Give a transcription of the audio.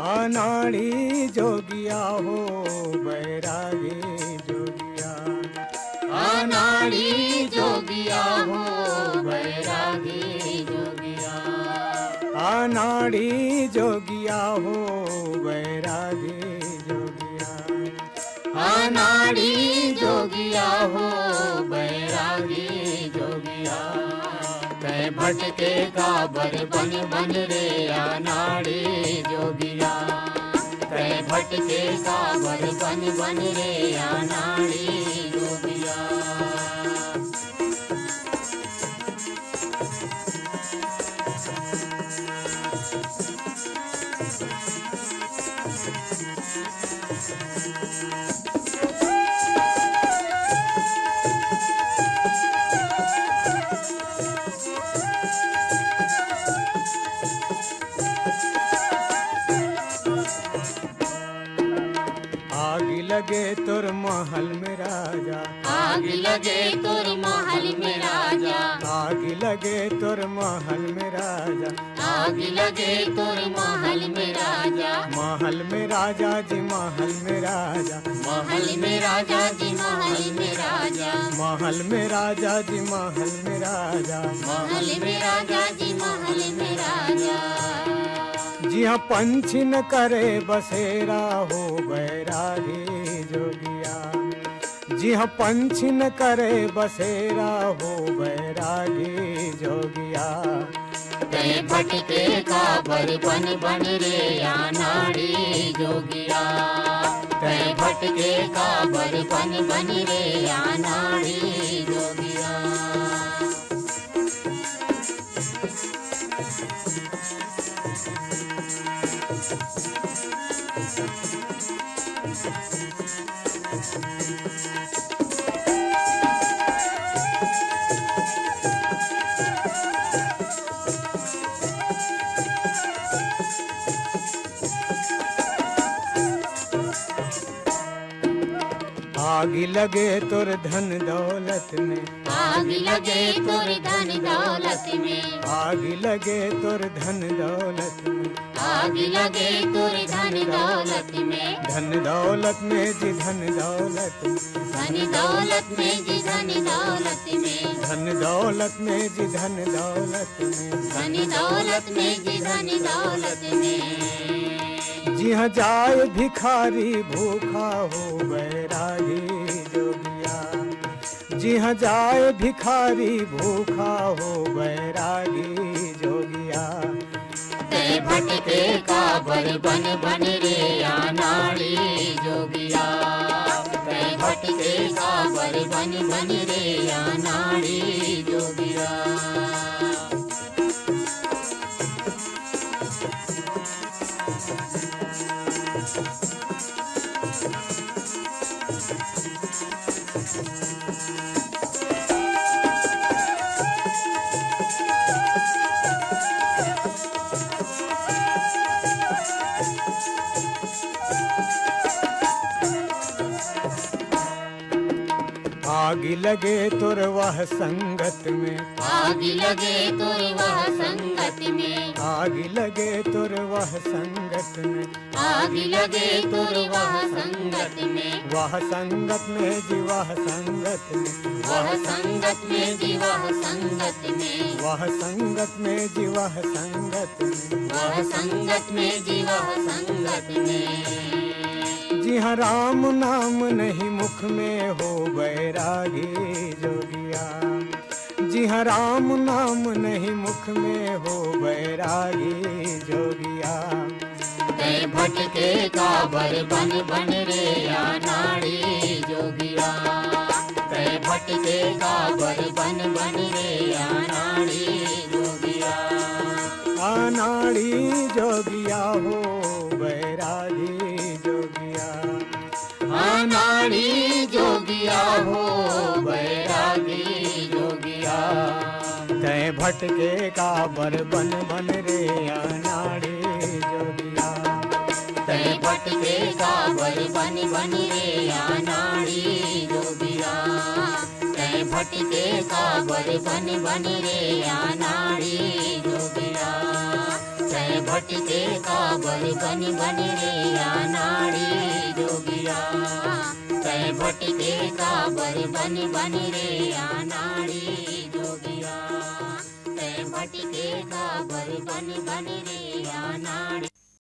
अनाड़ी जोगिया हो बैरागी जोगिया, अनाड़ी जोगिया हो बैरागी जोगिया, अनाड़ी जोगिया हो बैरागी जोगिया, अनाड़ी जोगिया हो बैरागी जोगिया। कै भटके का बर बन बन रे अनाड़ी जोगिया, कै भटके का बर बन बन रे अनाड़ी जोगिया। लगे तुर महल में राजा, आग लगे तुर महल में राजा, आग लगे तुर महल में राजा, आग लगे तुर महल में राजा, महल में राजा जी महल में राजा, महल में राजा जी महल में राजा, महल में राजा जी महल में राजा, महल में राजा जी महल में राजा। जी हाँ पंछी न करे बसेरा हो बैरागी जोगिया, जी हाँ पंछी न करे बसेरा हो बैरागी जोगिया। कै भटके का बर बन बन रे अनाड़ी जोगिया, कै भटके का बर बन बन रे अनाड़ी जोगिया। आग लगे तुर धन दौलत में, आग लगे तुर धन दौलत में, आग लगे तुर धन दौलत में, आग लगे तुर धन दौलत में, धन दौलत में जी धन दौलत में, धन दौलत में जी धन दौलत में, धन दौलत में जी धन दौलत में, धन दौलत में जी धन दौलत में। जी हाँ जाए भिखारी भूखा हो बैरागी जोगिया, जी हाँ जाए भिखारी भूखा हो बैरागी जोगिया। कै भटके का बर बन बन रे अनाड़ी जोगिया, कै भटके का बर बन बन रे अनाड़ी जोगिया। आग लगे तुर वह संगत में, आग लगे तुर वह संगत में, आग लगे तुर वह संगत में, आग लगे तुर वह संगत में, वह संगत में जी वह संगत में, वह संगत में जी वह संगत में, वह संगत में जी वह संगत में, वह संगत में जी वह संगत में। जी हाँ राम नाम नहीं मुख में हो बैरागी जोगिया, जी हाँ राम नाम नहीं मुख में हो बैरागी जोगिया। कै भटके का बर बन बन रे अनाड़ी जोगिया, कै भटके का बर बन बन रे अनाड़ी जोगिया। अनाड़ी जोगिया हो बैरागी जोगिया, अनाड़ी जोगिया हो बैरागी जोगिया। कै भटके का बर बन बन रे अनाड़ी जोगिया, कै भटके का बर बन बन रे अनाड़ी जोगिया, कै भटके का बर बन बन रे अनाड़ी जोगिया, कै भटके का बर बन रे अनाड़ी जोगिया। तै भटके काबर बन रे अनाड़ी जोगिया। तै भटके काबर बन रे अनाड़ी